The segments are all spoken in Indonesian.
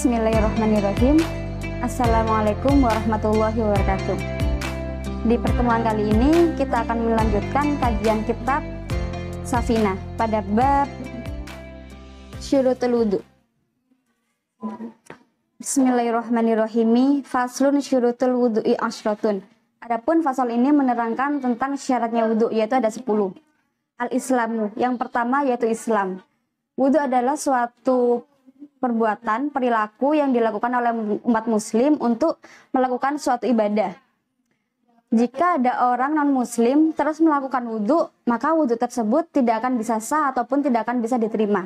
Bismillahirrahmanirrahim. Assalamualaikum warahmatullahi wabarakatuh. Di pertemuan kali ini kita akan melanjutkan kajian kitab Safinah pada bab Syurutul Wudu. Bismillahirrahmanirrahim. Faslun syurutul wudu'i asyratun. Adapun fasal ini menerangkan tentang syaratnya wudu, yaitu ada 10. Al-Islamu, yang pertama yaitu Islam. Wudu adalah suatu perbuatan, perilaku yang dilakukan oleh umat muslim untuk melakukan suatu ibadah. Jika ada orang non-muslim terus melakukan wudu, maka wudu tersebut tidak akan bisa sah ataupun tidak akan bisa diterima.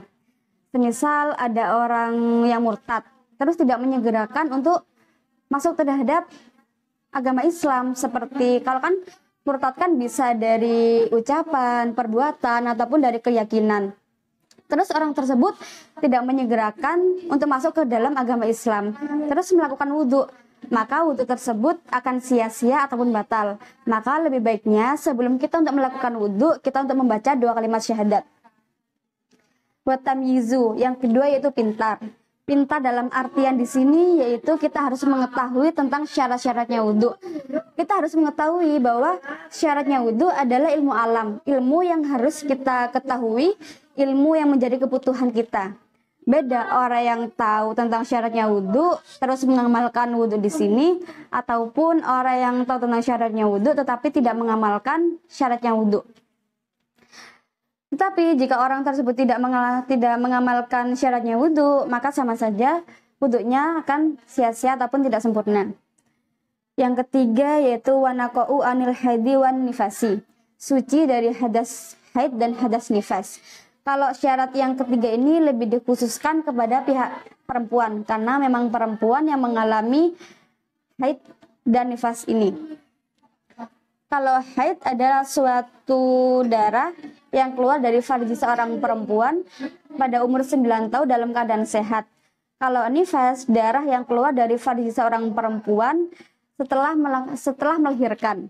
Semisal ada orang yang murtad, terus tidak menyegerakan untuk masuk terhadap agama Islam. Seperti kalau kan murtad kan bisa dari ucapan, perbuatan, ataupun dari keyakinan. Terus orang tersebut tidak menyegerakan untuk masuk ke dalam agama Islam, terus melakukan wudhu, maka wudhu tersebut akan sia-sia ataupun batal. Maka lebih baiknya sebelum kita untuk melakukan wudhu, kita untuk membaca 2 kalimat syahadat. Wa tamyizu, yang kedua yaitu pintar. Pintar dalam artian di sini yaitu kita harus mengetahui tentang syarat-syaratnya wudhu. Kita harus mengetahui bahwa syaratnya wudhu adalah ilmu alam, ilmu yang harus kita ketahui, ilmu yang menjadi kebutuhan kita. Beda orang yang tahu tentang syaratnya wudhu terus mengamalkan wudhu di sini, ataupun orang yang tahu tentang syaratnya wudhu tetapi tidak mengamalkan syaratnya wudhu. Tetapi jika orang tersebut tidak mengamalkan syaratnya wudhu, maka sama saja wudhunya akan sia-sia ataupun tidak sempurna. Yang ketiga yaitu wanaqa'u anil haidi wan nifasi, suci dari hadas haid dan hadas nifas. Kalau syarat yang ketiga ini lebih dikhususkan kepada pihak perempuan, karena memang perempuan yang mengalami haid dan nifas ini. Kalau haid adalah suatu darah yang keluar dari farji seorang perempuan pada umur 9 tahun dalam keadaan sehat. Kalau nifas, darah yang keluar dari farji seorang perempuan setelah melahirkan.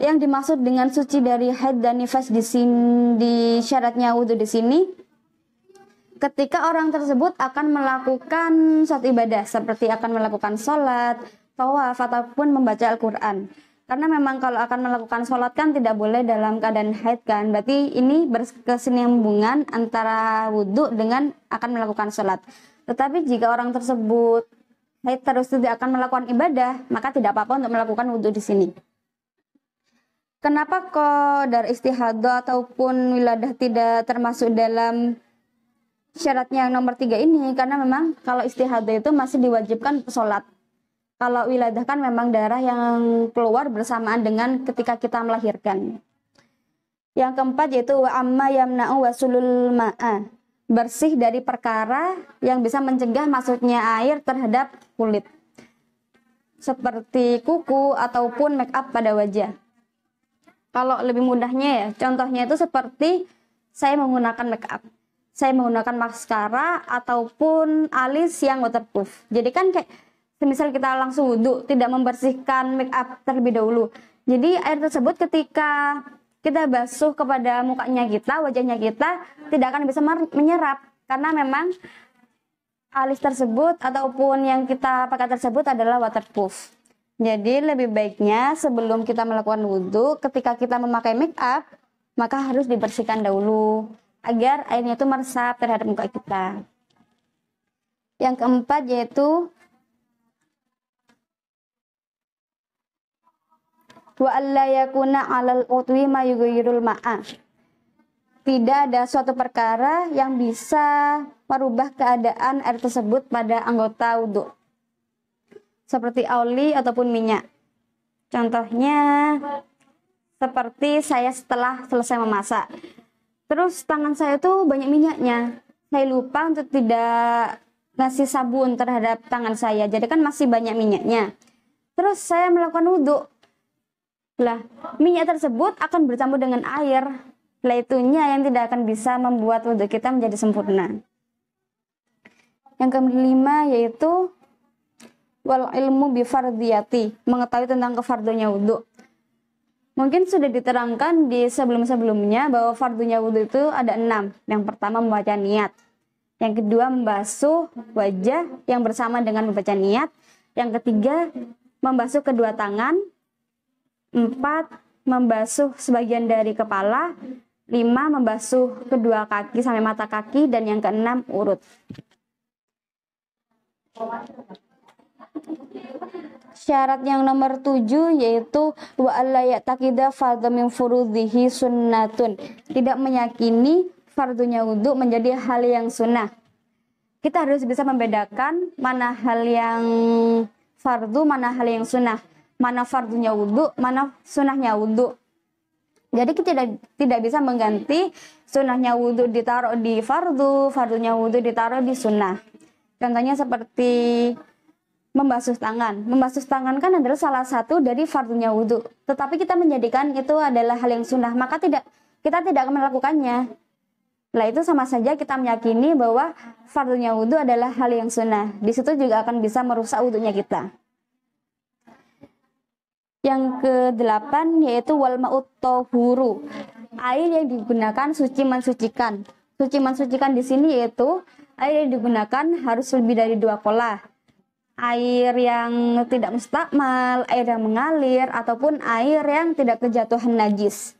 Yang dimaksud dengan suci dari haid dan nifas di sini, di syaratnya wudhu di sini, ketika orang tersebut akan melakukan suatu ibadah seperti akan melakukan sholat, tawaf, ataupun membaca Al-Quran. Karena memang kalau akan melakukan sholat kan tidak boleh dalam keadaan haid kan. Berarti ini berkesinambungan antara wudhu dengan akan melakukan sholat. Tetapi jika orang tersebut haid terus tidak akan melakukan ibadah, maka tidak apa-apa untuk melakukan wudhu di sini. Kenapa qadar istihadah ataupun wiladah tidak termasuk dalam syaratnya yang nomor 3 ini? Karena memang kalau istihadah itu masih diwajibkan sholat. Kalau wiladah kan memang darah yang keluar bersamaan dengan ketika kita melahirkan. Yang keempat yaitu wa amma yamna'u wasulul ma'a, bersih dari perkara yang bisa mencegah masuknya air terhadap kulit, seperti kuku ataupun make up pada wajah. Kalau lebih mudahnya ya, contohnya itu seperti saya menggunakan make up, saya menggunakan maskara ataupun alis yang waterproof. Jadi kan kayak misal kita langsung wudhu, tidak membersihkan make up terlebih dahulu. Jadi air tersebut ketika kita basuh kepada mukanya kita, wajahnya kita, tidak akan bisa menyerap. Karena memang alis tersebut ataupun yang kita pakai tersebut adalah waterproof. Jadi lebih baiknya sebelum kita melakukan wudhu, ketika kita memakai make up, maka harus dibersihkan dahulu agar airnya itu meresap terhadap muka kita. Yang keempat yaitu wa alla yakuna 'alal utwi ma yughayyirul ma'a. Tidak ada suatu perkara yang bisa merubah keadaan air tersebut pada anggota wudhu, seperti oli ataupun minyak. Contohnya seperti saya setelah selesai memasak, terus tangan saya tuh banyak minyaknya, saya lupa untuk tidak ngasih sabun terhadap tangan saya, jadi kan masih banyak minyaknya. Terus saya melakukan wudhu, lah minyak tersebut akan bercampur dengan air. Lah itunya yang tidak akan bisa membuat wudhu kita menjadi sempurna. Yang kelima yaitu wal ilmu bi fardiyati, mengetahui tentang kefardunya wudhu. Mungkin sudah diterangkan di sebelum-sebelumnya bahwa fardunya wudhu itu ada 6. Yang pertama membaca niat. Yang kedua, membasuh wajah yang bersama dengan membaca niyat. Yang ketiga, membasuh kedua tangan. 4, membasuh sebagian dari kepala. 5, membasuh kedua kaki sampai mata kaki. Dan yang keenam, urut. Syarat yang nomor 7 yaitu wa alla ya'taqida fardhu min furudhihi sunnatun. Tidak meyakini fardunya wudu menjadi hal yang sunnah. Kita harus bisa membedakan mana hal yang fardu, mana hal yang sunnah. Mana fardunya wudu, mana sunnahnya wudu. Jadi kita tidak bisa mengganti sunnahnya wudu ditaruh di fardu, fardunya wudu ditaruh di sunnah. Contohnya seperti membasuh tangan. Membasuh tangan kan adalah salah satu dari fardunya wudu. Tetapi kita menjadikan itu adalah hal yang sunnah, maka kita tidak akan melakukannya. Nah, itu sama saja kita meyakini bahwa fardunya wudu adalah hal yang sunnah. Di situ juga akan bisa merusak wudunya kita. Yang ke-8 yaitu wal ma'ut tahuru. Air yang digunakan suci mensucikan. Suci mensucikan di sini yaitu air yang digunakan harus lebih dari 2 kolah. Air yang tidak mustakmal, air yang mengalir, ataupun air yang tidak kejatuhan najis.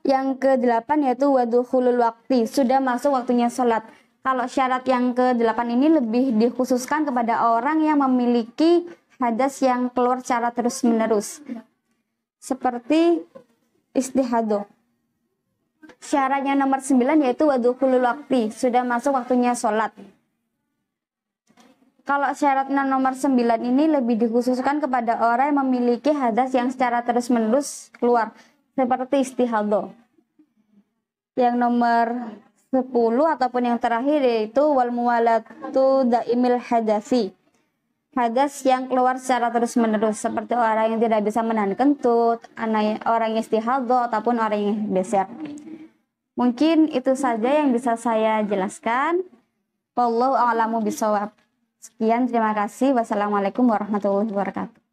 Yang ke-8 yaitu wadukhulul wakti, sudah masuk waktunya sholat. Kalau syarat yang ke-8 ini lebih dikhususkan kepada orang yang memiliki hadas yang keluar secara terus-menerus, seperti istihadah. Syaratnya nomor 9 yaitu wadukhulul wakti, sudah masuk waktunya sholat. Kalau syaratnya nomor 9 ini lebih dikhususkan kepada orang yang memiliki hadas yang secara terus-menerus keluar, seperti istihadah. Yang nomor 10 ataupun yang terakhir yaitu wal muwalatu daimil hadasi. Hadas yang keluar secara terus-menerus, seperti orang yang tidak bisa menahan kentut, orang yang istihadah ataupun orang yang beser. Mungkin itu saja yang bisa saya jelaskan. Wallahu a'lamu bishawab. Sekian, terima kasih. Wassalamualaikum warahmatullahi wabarakatuh.